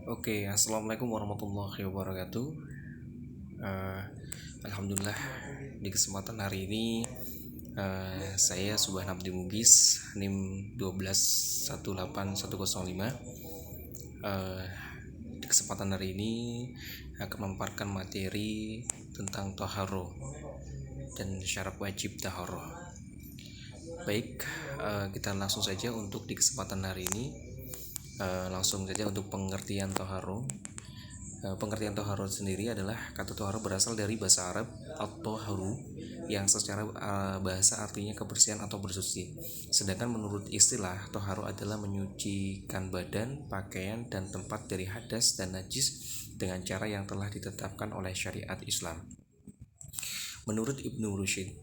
Oke, assalamualaikum warahmatullahi wabarakatuh. Eh, Alhamdulillah di kesempatan hari ini saya Subhan Abdi Mugis NIM 1218105. Eh, di kesempatan hari ini akan memaparkan materi tentang toharo dan syarat wajib toharo. Baik, kita langsung saja untuk di kesempatan hari ini. Langsung saja untuk pengertian toharo. Pengertian toharo sendiri adalah kata toharo berasal dari bahasa Arab at-toharu yang secara bahasa artinya kebersihan atau bersuci. Sedangkan menurut istilah, toharo adalah menyucikan badan, pakaian, dan tempat dari hadas dan najis dengan cara yang telah ditetapkan oleh syariat Islam. Menurut Ibnu Rushd,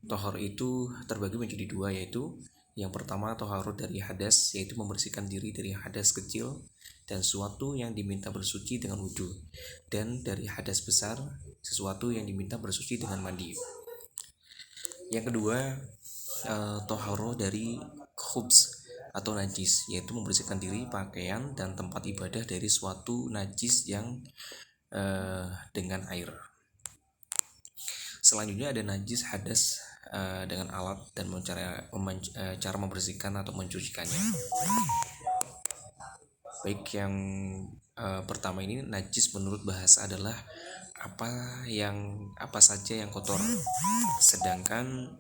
toharo itu terbagi menjadi dua, yaitu yang pertama toharo dari hadas, yaitu membersihkan diri dari hadas kecil dan sesuatu yang diminta bersuci dengan wudhu, dan dari hadas besar, sesuatu yang diminta bersuci dengan mandi. Yang kedua, toharo dari khubs atau najis, yaitu membersihkan diri, pakaian, dan tempat ibadah dari suatu najis yang dengan air. Selanjutnya ada najis hadas dengan alat dan cara membersihkan atau mencucikannya. Baik, yang pertama ini najis menurut bahasa adalah apa saja yang kotor. Sedangkan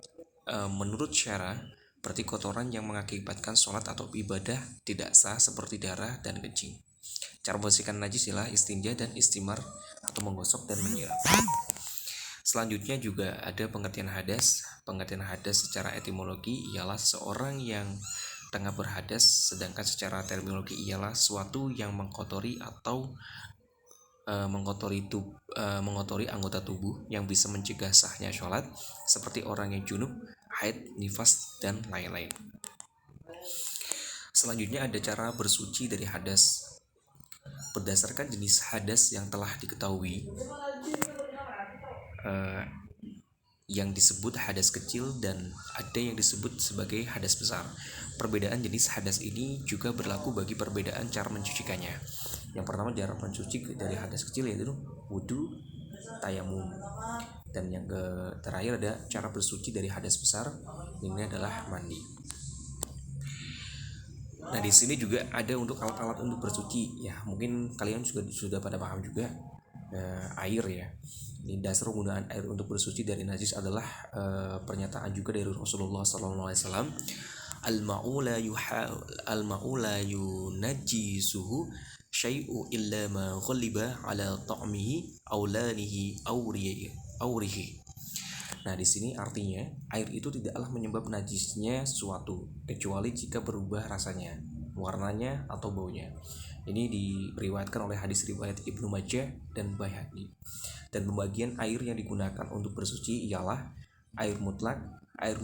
menurut syara berarti kotoran yang mengakibatkan sholat atau ibadah tidak sah seperti darah dan kencing. Cara membersihkan najis ialah istinja dan istimar atau menggosok dan menyiram. Selanjutnya juga ada pengertian hadas. Pengertian hadas secara etimologi ialah seseorang yang tengah berhadas, sedangkan secara terminologi ialah sesuatu yang mengkotori atau mengotori anggota tubuh yang bisa mencegah sahnya sholat, seperti orang yang junub, haid, nifas, dan lain-lain. Selanjutnya ada cara bersuci dari hadas. Berdasarkan jenis hadas yang telah diketahui, yang disebut hadas kecil dan ada yang disebut sebagai hadas besar. Perbedaan jenis hadas ini juga berlaku bagi perbedaan cara mencucikannya. Yang pertama, cara mencuci dari hadas kecil yaitu wudhu, tayamum. Dan yang terakhir ada cara bersuci dari hadas besar, ini adalah mandi. Nah, di sini juga ada untuk alat-alat untuk bersuci. Ya, mungkin kalian juga sudah pada paham juga air ya. Ini dasar penggunaan air untuk bersuci dari najis adalah pernyataan juga dari Rasulullah SAW. Al-ma'u la yunajjisuhu syai'u illa ma ghaliba ala ta'mihi aw lanihi aw rihi. Nah, di sini artinya air itu tidaklah menyebab najisnya sesuatu kecuali jika berubah rasanya, warnanya, atau baunya. Ini diriwayatkan oleh hadis riwayat Ibnu Majah dan Baihaqi. Dan pembagian air yang digunakan untuk bersuci ialah air mutlak, air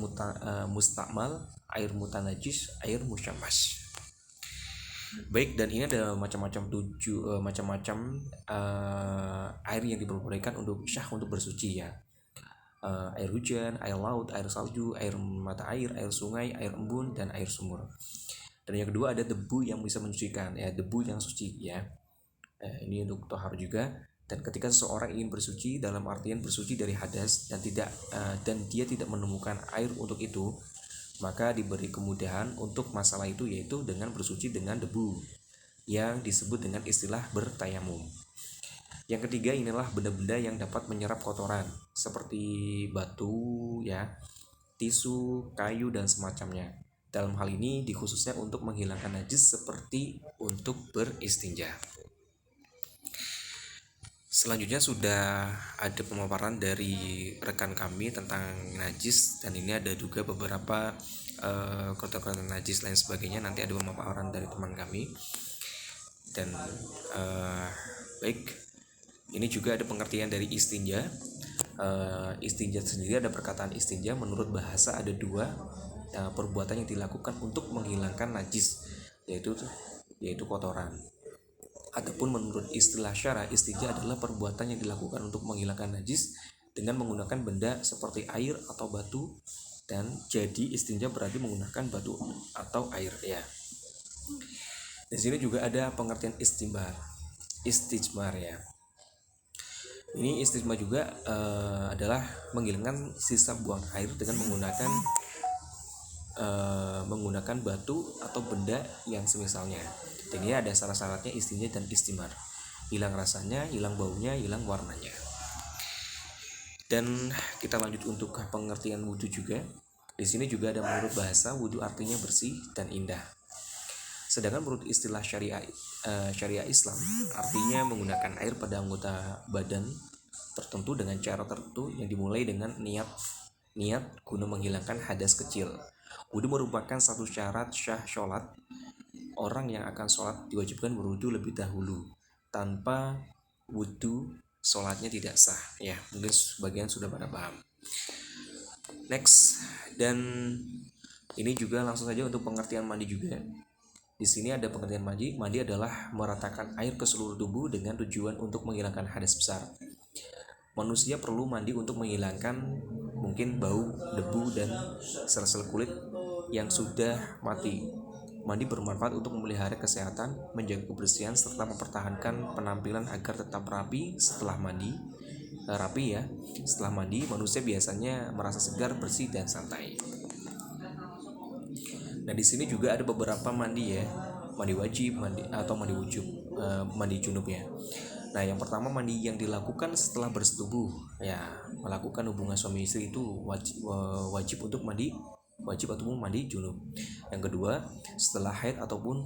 mustakmal, air mutanajis, air musyammas. Baik, dan ini ada macam-macam air yang diperbolehkan untuk syah untuk bersuci ya. Air hujan, air laut, air salju, air mata air sungai, air embun, dan air sumur. Dan yang kedua ada debu yang bisa mensucikan, ya, debu yang suci ya. Ini untuk tohar juga. Dan ketika seseorang ingin bersuci dalam artian bersuci dari hadas dan dia tidak menemukan air untuk itu, maka diberi kemudahan untuk masalah itu, yaitu dengan bersuci dengan debu yang disebut dengan istilah bertayamum. Yang ketiga inilah benda-benda yang dapat menyerap kotoran seperti batu ya, tisu, kayu, dan semacamnya. Dalam hal ini dikhususnya untuk menghilangkan najis seperti untuk beristinja. Selanjutnya sudah ada pemaparan dari rekan kami tentang najis, dan ini ada juga beberapa kotoran najis lain sebagainya. Nanti ada pemaparan dari teman kami. Dan baik, ini juga ada pengertian dari istinja. Istinja sendiri ada perkataan istinja menurut bahasa ada dua perbuatan yang dilakukan untuk menghilangkan najis, yaitu kotoran. Adapun menurut istilah syara, istinja adalah perbuatan yang dilakukan untuk menghilangkan najis dengan menggunakan benda seperti air atau batu, dan jadi istinja berarti menggunakan batu atau air ya. Di sini juga ada pengertian istimbar. istijmar ya. Ini istijmar juga adalah menghilangkan sisa buang air dengan menggunakan batu atau benda yang semisalnya. Dan ini ada syarat-syaratnya istinja dan istimar. Hilang rasanya, hilang baunya, hilang warnanya. Dan kita lanjut untuk pengertian wudhu juga. Di sini juga ada menurut bahasa wudhu artinya bersih dan indah. Sedangkan menurut istilah syariah Islam artinya menggunakan air pada anggota badan tertentu dengan cara tertentu yang dimulai dengan niat guna menghilangkan hadas kecil. Wudhu merupakan satu syarat syah sholat. Orang yang akan sholat diwajibkan berwudhu lebih dahulu. Tanpa wudhu sholatnya tidak sah. Ya, mungkin sebagian sudah pada paham. Next, dan ini juga langsung saja untuk pengertian mandi juga. Di sini ada pengertian mandi. Mandi adalah meratakan air ke seluruh tubuh dengan tujuan untuk menghilangkan hadas besar. Manusia perlu mandi untuk menghilangkan mungkin bau, debu, dan sel-sel kulit yang sudah mati. Mandi bermanfaat untuk memelihara kesehatan, menjaga kebersihan, serta mempertahankan penampilan agar tetap rapi setelah mandi. Setelah mandi, manusia biasanya merasa segar, bersih, dan santai. Nah, di sini juga ada beberapa mandi ya, mandi wajib, mandi junub ya. Nah, yang pertama mandi yang dilakukan setelah bersetubuh ya, melakukan hubungan suami istri itu wajib untuk mandi wajib ataupun mandi junub. Yang kedua, setelah haid ataupun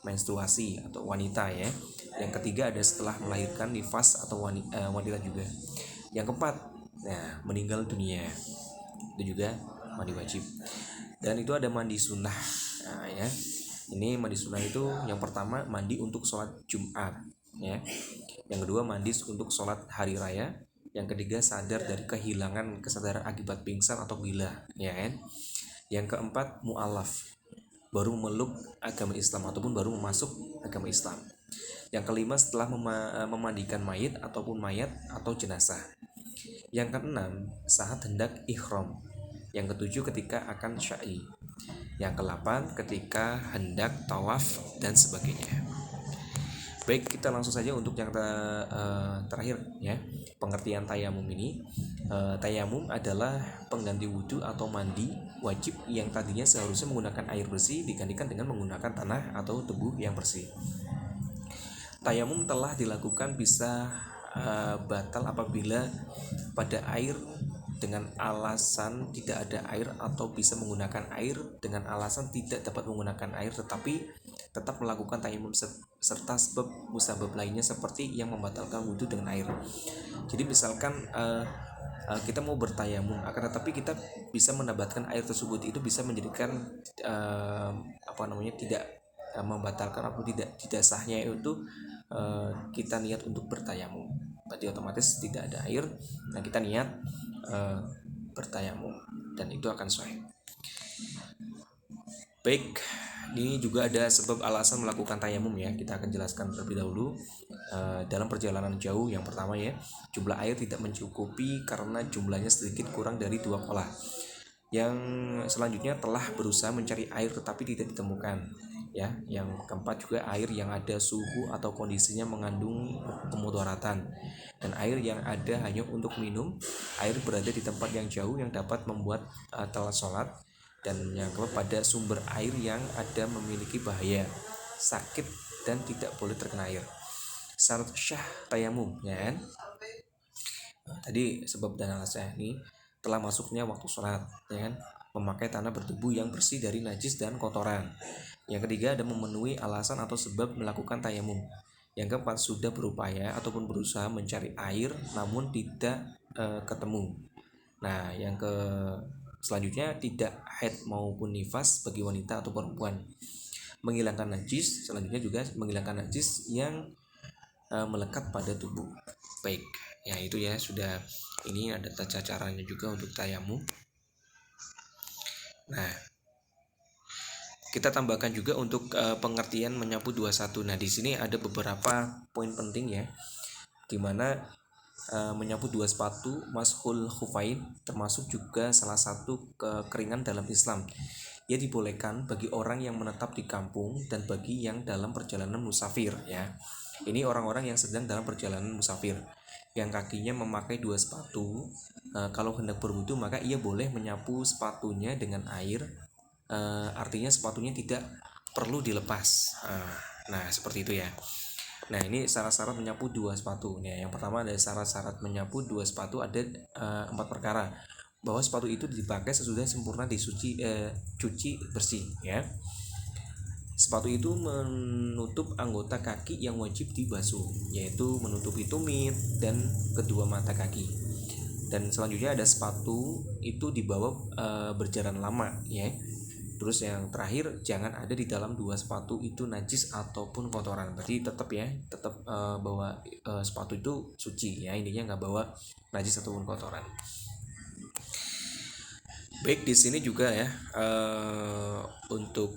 menstruasi atau wanita ya. Yang ketiga ada setelah melahirkan nifas atau wanita juga. Yang keempat, nah, meninggal dunia, itu juga mandi wajib. Dan itu ada mandi sunnah. Nah, ya. Ini mandi sunnah itu yang pertama mandi untuk sholat Jumat ya. Yang kedua mandi untuk sholat hari raya. Yang ketiga sadar dari kehilangan kesadaran akibat pingsan atau gila ya kan. Yang keempat mu'alaf, baru memeluk agama Islam ataupun baru memasuk agama Islam. Yang kelima setelah memandikan mayit ataupun mayat atau jenazah. Yang keenam saat hendak ihram. Yang ketujuh ketika akan syai. Yang ke-8 ketika hendak tawaf dan sebagainya. Baik, kita langsung saja untuk yang terakhir ya, pengertian tayamum ini. Tayamum adalah pengganti wudhu atau mandi wajib yang tadinya seharusnya menggunakan air bersih digantikan dengan menggunakan tanah atau tebu yang bersih. Tayamum telah dilakukan bisa batal apabila pada air dengan alasan tidak ada air, atau bisa menggunakan air dengan alasan tidak dapat menggunakan air tetapi tetap melakukan tayamum serta sebab musabab lainnya seperti yang membatalkan wudhu dengan air. Jadi misalkan kita mau bertayamum akan tetapi kita bisa mendapatkan air tersebut, itu bisa menjadikan tidak membatalkan atau tidak sahnya itu kita niat untuk bertayamum. Berarti otomatis tidak ada air, nah kita niat bertayamum dan itu akan sahih. Baik, ini juga ada sebab alasan melakukan tayamum ya. Kita akan jelaskan terlebih dahulu. Dalam perjalanan jauh, yang pertama ya, jumlah air tidak mencukupi karena jumlahnya sedikit kurang dari 2 kolah. Yang selanjutnya telah berusaha mencari air tetapi tidak ditemukan ya. Yang keempat juga air yang ada suhu atau kondisinya mengandung kemudaratan, dan air yang ada hanya untuk minum, air berada di tempat yang jauh yang dapat membuat telat sholat, dan yang keempat pada sumber air yang ada memiliki bahaya, sakit, dan tidak boleh terkena air. Syarat syah tayamum ya kan. Tadi sebab dan alasannya ini telah masuknya waktu sholat ya kan, memakai tanah berdebu yang bersih dari najis dan kotoran. Yang ketiga ada memenuhi alasan atau sebab melakukan tayamum. Yang keempat sudah berupaya ataupun berusaha mencari air namun tidak ketemu. Nah, yang selanjutnya tidak haid maupun nifas bagi wanita atau perempuan. Menghilangkan najis, selanjutnya juga menghilangkan najis yang melekat pada tubuh. Baik, ya itu ya sudah. Ini ada tata caranya juga untuk tayamum. Nah, kita tambahkan juga untuk pengertian menyapu 21. Nah, di sini ada beberapa poin penting ya, dimana menyapu 2 sepatu mashul khufain termasuk juga salah satu kekeringan dalam Islam. Ia dibolehkan bagi orang yang menetap di kampung dan bagi yang dalam perjalanan musafir ya. Ini orang-orang yang sedang dalam perjalanan musafir, yang kakinya memakai dua sepatu. Kalau hendak berwudu maka ia boleh menyapu sepatunya dengan air. Artinya sepatunya tidak perlu dilepas. Nah, seperti itu ya. Nah, ini syarat-syarat menyapu dua sepatu. Nah, yang pertama ada syarat-syarat menyapu dua sepatu, ada 4 perkara. Bahwa sepatu itu dipakai sesudah sempurna cuci bersih ya. Sepatu itu menutup anggota kaki yang wajib dibasuh, yaitu menutupi tumit dan kedua mata kaki. Dan selanjutnya ada sepatu itu dibawa berjalan lama ya. Terus yang terakhir, jangan ada di dalam dua sepatu itu najis ataupun kotoran. Berarti tetap bawa sepatu itu suci ya, intinya nggak bawa najis ataupun kotoran. Baik, di sini juga ya untuk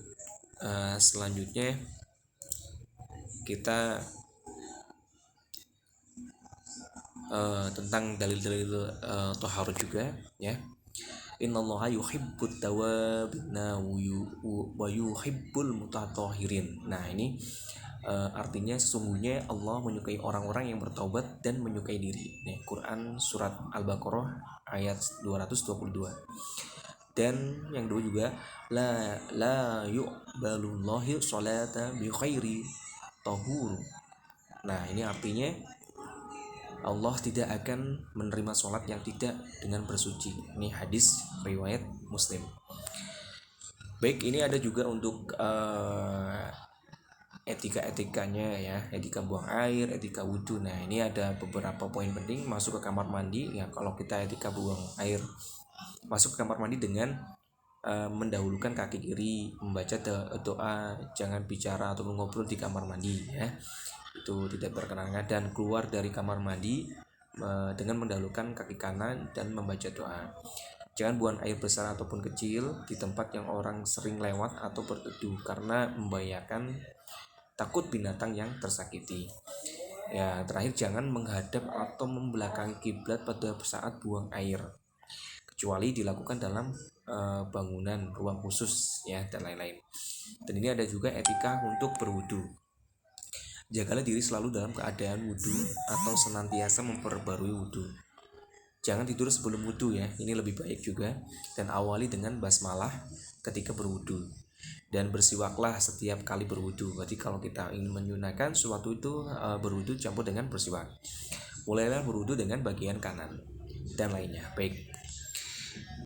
selanjutnya kita tentang dalil-dalil tohar juga ya. Innallaha yuhibbut tawabina wa yuhibbul mutatahhirin. Nah, ini artinya sesungguhnya Allah menyukai orang-orang yang bertaubat dan menyukai diri. Nih, Quran surat Al-Baqarah ayat 222. Dan yang kedua juga la yuqbalullahu sholata bi khairi tahur. Nah, ini artinya Allah tidak akan menerima sholat yang tidak dengan bersuci. Ini hadis riwayat Muslim. Baik, ini ada juga untuk etika-etikanya ya, etika buang air, etika wudhu. Nah, ini ada beberapa poin penting. Masuk ke kamar mandi ya, kalau kita etika buang air, masuk ke kamar mandi dengan mendahulukan kaki kiri, membaca doa, jangan bicara atau ngobrol di kamar mandi ya, itu tidak berkenangan. Dan keluar dari kamar mandi dengan mendahulukan kaki kanan dan membaca doa. Jangan buang air besar ataupun kecil di tempat yang orang sering lewat atau berteduh, karena membahayakan, takut binatang yang tersakiti. Ya, terakhir jangan menghadap atau membelakangi kiblat pada saat buang air, kecuali dilakukan dalam bangunan, ruang khusus ya, dan lain-lain. Dan ini ada juga etika untuk berwudu. Jagalah diri selalu dalam keadaan wudu atau senantiasa memperbarui wudu. Jangan tidur sebelum wudu ya, ini lebih baik juga. Dan awali dengan basmalah ketika berwudu. Dan bersiwaklah setiap kali berwudu. Berarti kalau kita ingin menyunahkan suatu itu berwudu campur dengan bersiwak. Mulailah berwudu dengan bagian kanan dan lainnya. Baik,